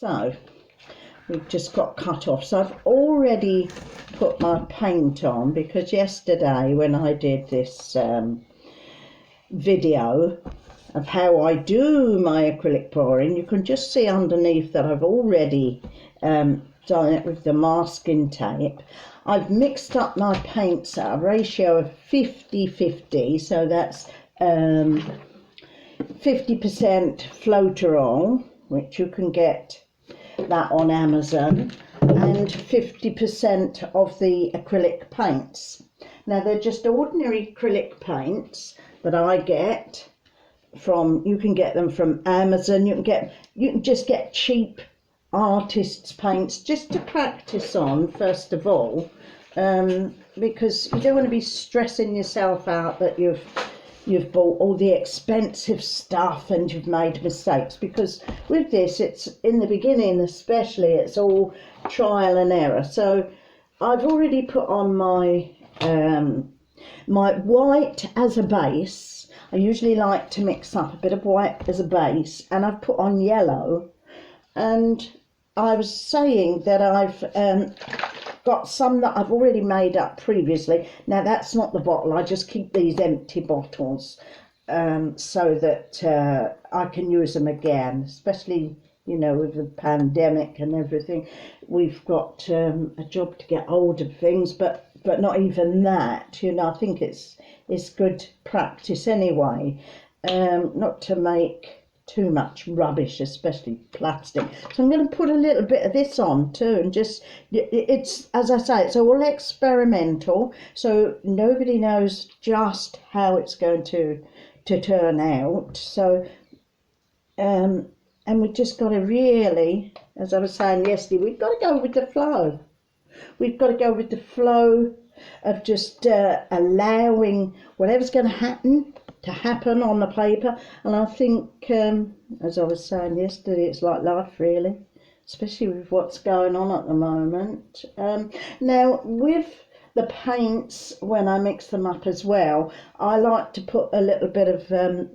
So we've just got cut off. So I've already put my paint on, because yesterday when I did this video of how I do my acrylic pouring, you can just see underneath that I've already done it with the masking tape. I've mixed up my paints at a ratio of 50-50, so that's 50% floaterol, which you can get that on Amazon, and 50% of the acrylic paints. Now they're just ordinary acrylic paints that I get from, you can get them from Amazon. You can just get cheap artists paints just to practice on first of all, because you don't want to be stressing yourself out that you've bought all the expensive stuff and you've made mistakes, because with this, it's in the beginning especially, it's all trial and error. So I've already put on my my white as a base. I usually like to mix up a bit of white as a base, and I've put on yellow. And I was saying that I've got some that I've already made up previously. Now that's not the bottle, I just keep these empty bottles so that I can use them again, especially, you know, with the pandemic and everything. We've got a job to get hold of things, but not even that, you know. I think it's good practice anyway, not to make too much rubbish, especially plastic. So I'm going to put a little bit of this on too, and just, it's, as I say, it's all experimental, so nobody knows just how it's going to turn out. So and we've just got to really, as I was saying yesterday, we've got to go with the flow. We've got to go with the flow of just allowing whatever's going to happen on the paper. And I think, as I was saying yesterday, it's like life really, especially with what's going on at the moment. Now with the paints, when I mix them up as well, I like to put a little bit of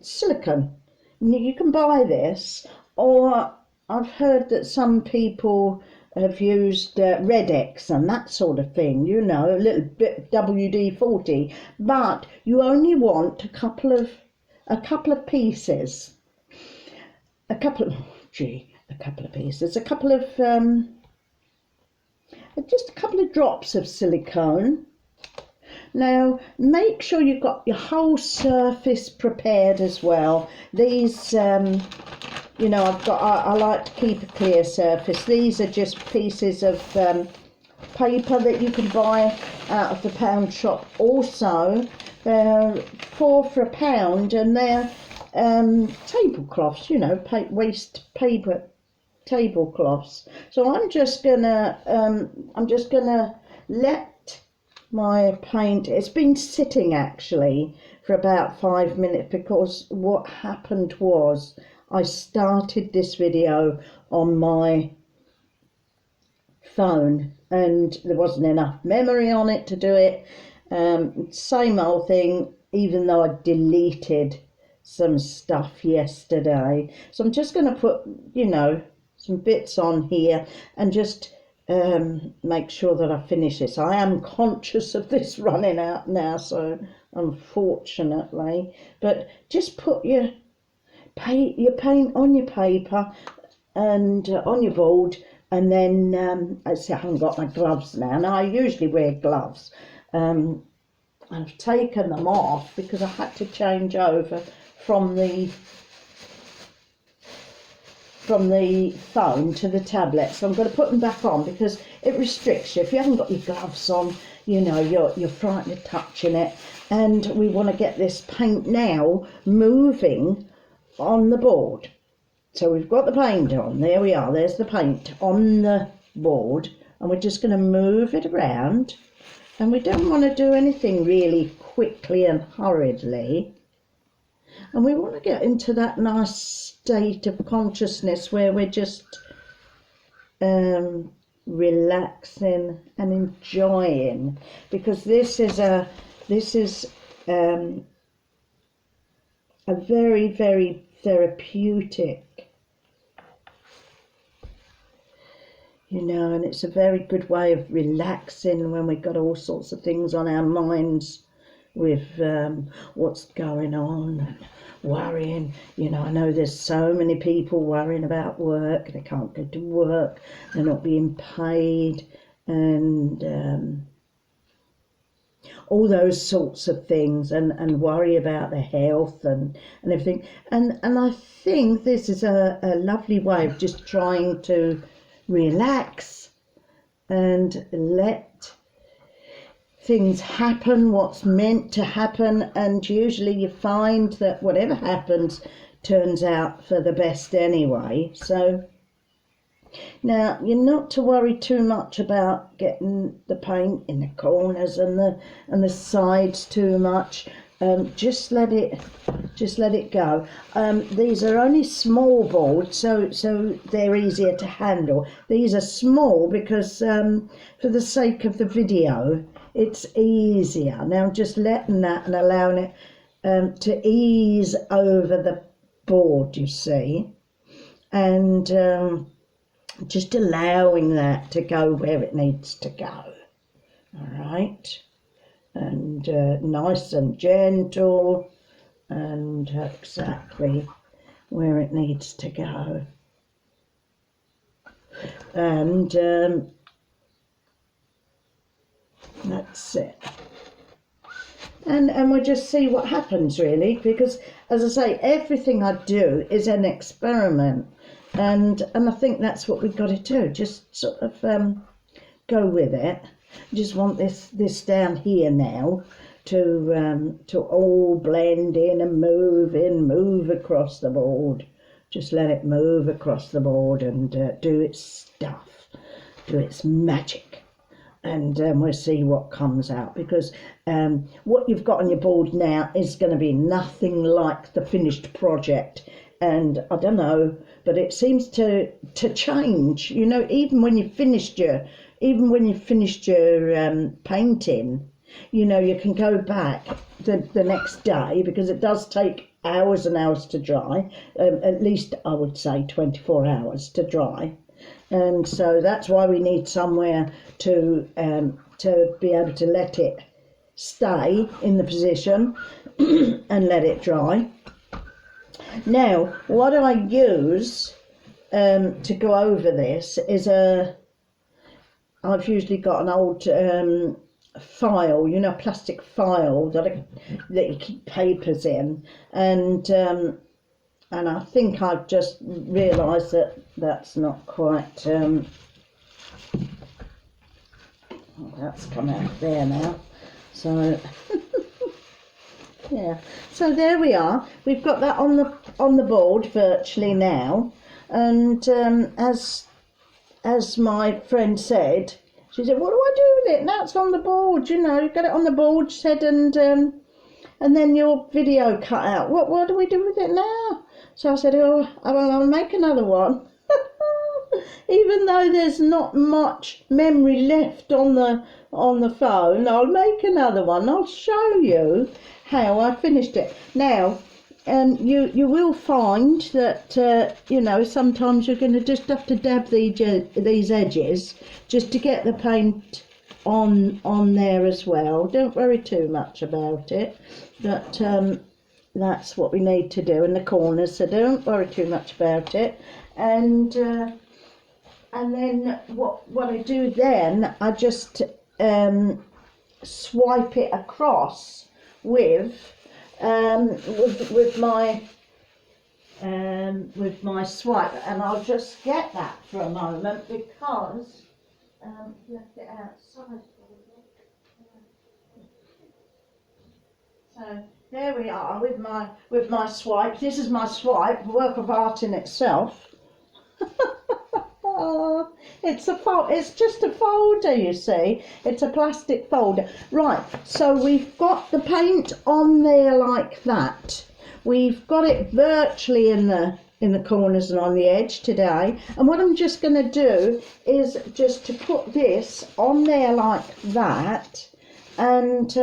silicone. You can buy this, or I've heard that some people have used Red X and that sort of thing, you know, a little bit WD-40, but you only want a couple of pieces, a couple of just a couple of drops of silicone. Now make sure you've got your whole surface prepared as well. These you know, I like to keep a clear surface. These are just pieces of paper that you can buy out of the pound shop. Also, they're 4 for £1, and they're tablecloths, you know, waste paper tablecloths. So I'm just gonna let my paint, it's been sitting actually for about 5 minutes, because what happened was I started this video on my phone and there wasn't enough memory on it to do it. Same old thing, even though I deleted some stuff yesterday. So I'm just going to put, you know, some bits on here and just make sure that I finish this. I am conscious of this running out now, so unfortunately, but just put your paint on your paper and on your board, and then I haven't got my gloves now. Now I usually wear gloves. I've taken them off because I had to change over from the phone to the tablet, so I'm going to put them back on because it restricts you. If you haven't got your gloves on, you know, you're frightened of touching it. And we want to get this paint now moving on the board. So we've got the paint on, there we are, there's the paint on the board, and we're just going to move it around, and we don't want to do anything really quickly and hurriedly, and we want to get into that nice state of consciousness where we're just relaxing and enjoying, because this is a very, very therapeutic you know, and it's a very good way of relaxing when we've got all sorts of things on our minds with what's going on and worrying. You know, I know there's so many people worrying about work. They can't go to work, they're not being paid, and all those sorts of things, and worry about their health and everything. And I think this is a lovely way of just trying to relax and let things happen, what's meant to happen. And usually you find that whatever happens turns out for the best anyway. So now you're not to worry too much about getting the paint in the corners and the sides too much. Just let it go. These are only small boards, so they're easier to handle. These are small because for the sake of the video, it's easier. Now I'm just letting that and allowing it to ease over the board, you see, and just allowing that to go where it needs to go. All right, and nice and gentle, and exactly where it needs to go. And that's it. And we'll just see what happens, really, because as I say, everything I do is an experiment, and I think that's what we've got to do. Just sort of go with it. Just want this down here now to all blend in and move across the board. Just let it move across the board and do its stuff, do its magic. And we'll see what comes out, because what you've got on your board now is going to be nothing like the finished project. And I don't know, but it seems to change. You know, even when you finished your painting, you know, you can go back the next day, because it does take hours and hours to dry. At least I would say 24 hours to dry. And so that's why we need somewhere to be able to let it stay in the position and let it dry. Now, what I use to go over this is I've usually got an old file, you know, plastic file that you keep papers in, and I think I've just realised that that's not quite, that's come out there now, so yeah, so there we are. We've got that on the board virtually now, and as my friend said, she said, what do I do with it? Now it's on the board, you know, got it on the board, she said, and then your video cut out. What do we do with it now? So I said, oh, I'll make another one. Even though there's not much memory left on the phone, I'll make another one. I'll show you how I finished it. Now, you will find that you know, sometimes you're going to just have to dab these edges just to get the paint on there as well. Don't worry too much about it, but that's what we need to do in the corners, so don't worry too much about it. And then what I do then, I just swipe it across with my swipe, and I'll just get that for a moment, because left it outside. So there we are with my swipe. This is my swipe, work of art in itself. It's just a folder, you see. It's a plastic folder. Right, so we've got the paint on there like that. We've got it virtually in the corners and on the edge today. And what I'm just going to do is just to put this on there like that. And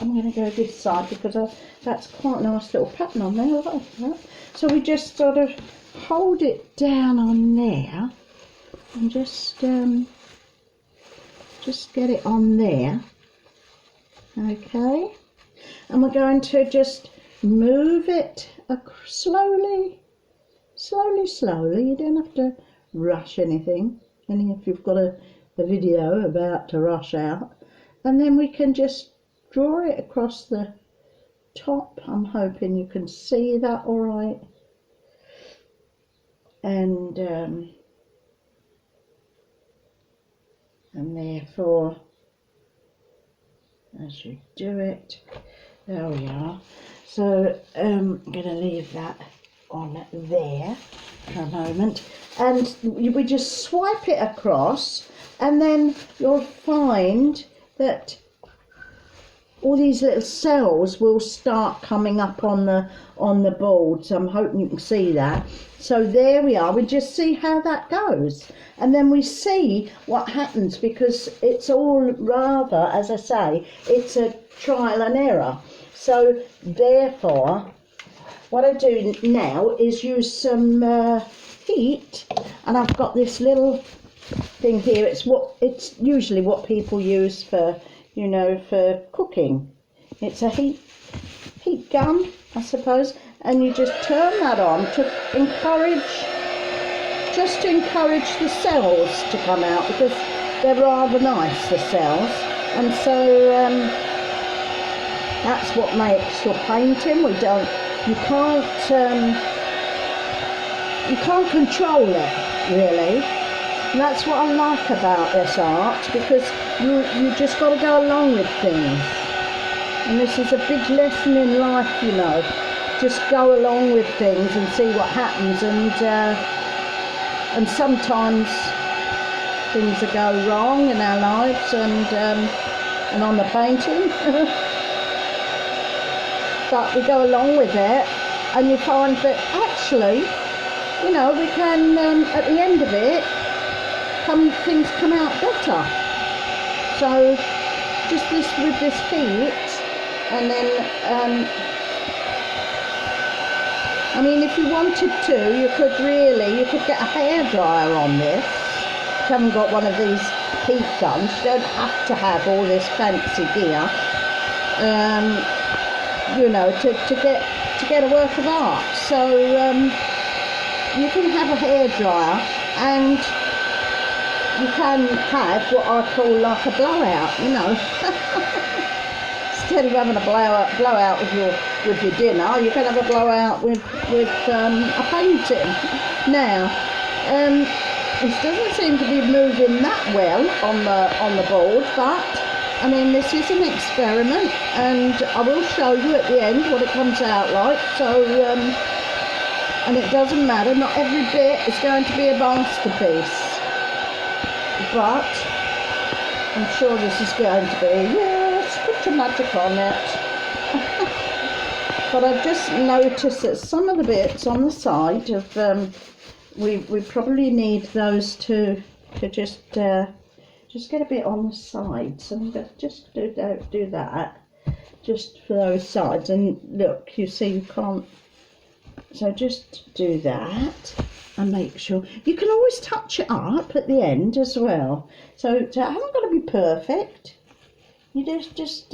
I'm going to go this side, because that's quite a nice little pattern on there, like that. So we just sort of hold it down on there, and just get it on there. Okay, and we're going to just move it slowly. You don't have to rush anything, only if you've got a video about to rush out. And then we can just draw it across the top. I'm hoping you can see that all right. And therefore, as you do it, there we are. So I'm going to leave that on there for a moment, and we just swipe it across, and then you'll find that all these little cells will start coming up on the board. So I'm hoping you can see that. So there we are. We just see how that goes, and then we see what happens, because it's all rather, as I say, it's a trial and error. So therefore, what I do now is use some heat, and I've got this little thing here. It's usually what people use for, you know, for cooking. It's a heat gun, I suppose, and you just turn that on to encourage the cells to come out, because they're rather nice, the cells, and so that's what makes your painting. You can't control it, really. And that's what I like about this art, because you just got to go along with things. And this is a big lesson in life, you know. Just go along with things and see what happens. And sometimes things will go wrong in our lives and on the painting. But we go along with it, and you find that actually, you know, we can, at the end of it, things come out better. So just with this heat, and then I mean, if you wanted to, you could get a hairdryer on this. If you haven't got one of these heat guns, you don't have to have all this fancy gear, you know, to get a work of art. So you can have a hairdryer, and you can have what I call like a blowout, you know. Instead of having a blowout with your dinner, you can have a blowout with a painting. Now, this doesn't seem to be moving that well on the board, but I mean, this is an experiment, and I will show you at the end what it comes out like. So, and it doesn't matter, not every bit is going to be a masterpiece, but I'm sure this is going to be, yes, put your magic on it. But I've just noticed that some of the bits on the side of, we probably need those to just get a bit on the side. So I'm going to just do that, just for those sides. And look, you see you can't, so just do that and make sure. You can always touch it up at the end as well. So it hasn't got to be perfect. You just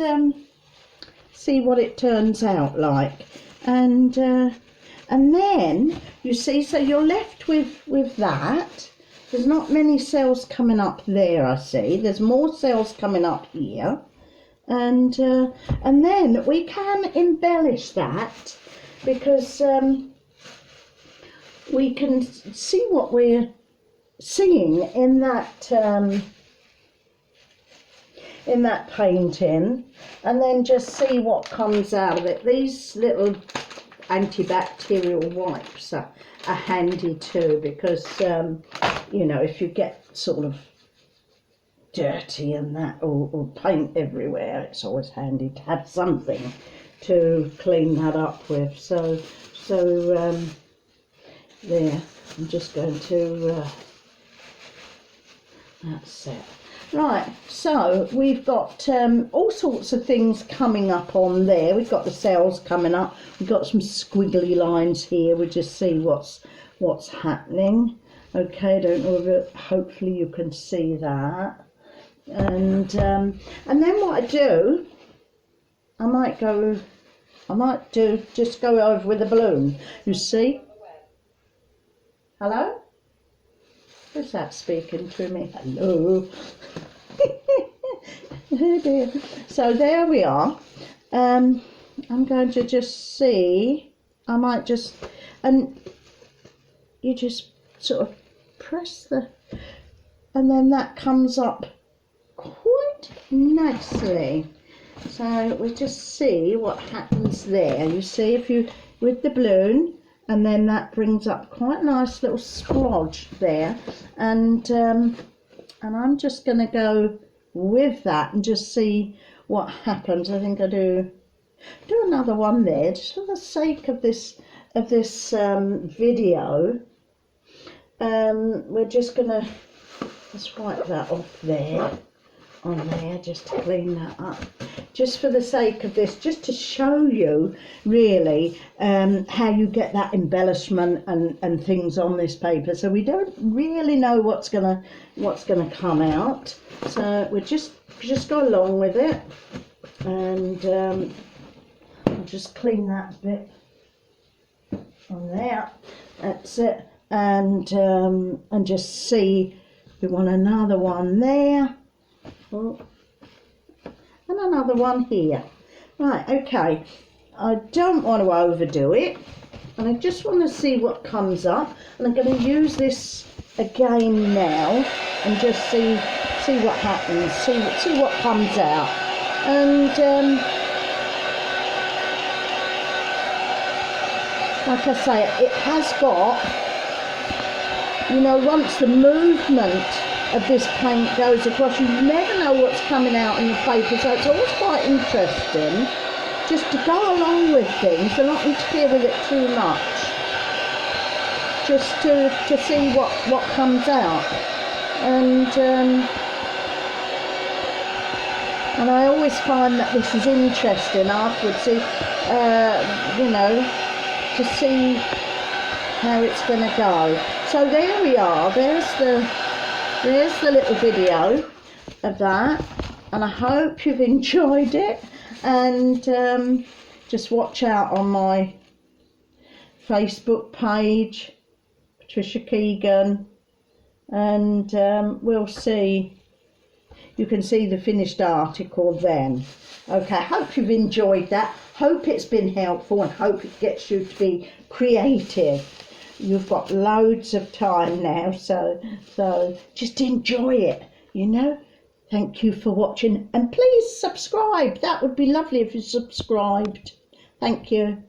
see what it turns out like, and then you see, so you're left with that. There's not many cells coming up there, I see. There's more cells coming up here, and then we can embellish that, because we can see what we're seeing in that painting, and then just see what comes out of it. These little antibacterial wipes are handy too, because you know, if you get sort of dirty and that, or paint everywhere, it's always handy to have something to clean that up with. So there, I'm just going to that's it. Right, so we've got all sorts of things coming up on there. We've got the cells coming up. We've got some squiggly lines here. We just see what's happening. Okay, I don't know if hopefully you can see that. And then what I do, I might just go over with a balloon. You see? Hello? Who's that speaking to me? Hello. Oh dear. So there we are. I'm going to just see. I might just, and you just sort of press and then that comes up quite nicely. So we'll just see what happens there. You see, if you with the balloon, and then that brings up quite a nice little splodge there, and I'm just going to go with that and just see what happens. I think I do another one there just for the sake of this video. We're just going to just wipe that off there, on there, just to clean that up, just for the sake of this, just to show you really how you get that embellishment and things on this paper. So we don't really know what's gonna come out, so we just go along with it, and I'll just clean that bit on there. That's it. And just see, we want another one there. Oh, and another one here. Right, okay. I don't want to overdo it, and I just want to see what comes up. And I'm going to use this again now and just see what happens, see what comes out. And like I say, it has got, you know, once the movement of this paint goes across, you never know what's coming out in the paper, so it's always quite interesting just to go along with things and not interfere with it too much, just to see what comes out. And I always find that this is interesting afterwards, you know, to see how it's going to go. So there we are, there's the little video of that, and I hope you've enjoyed it. And just watch out on my Facebook page, Patricia Keegan, and we'll see. You can see the finished article then. Okay, hope you've enjoyed that. Hope it's been helpful, and hope it gets you to be creative. You've got loads of time now, so just enjoy it, you know. Thank you for watching, and please subscribe. That would be lovely if you subscribed. Thank you.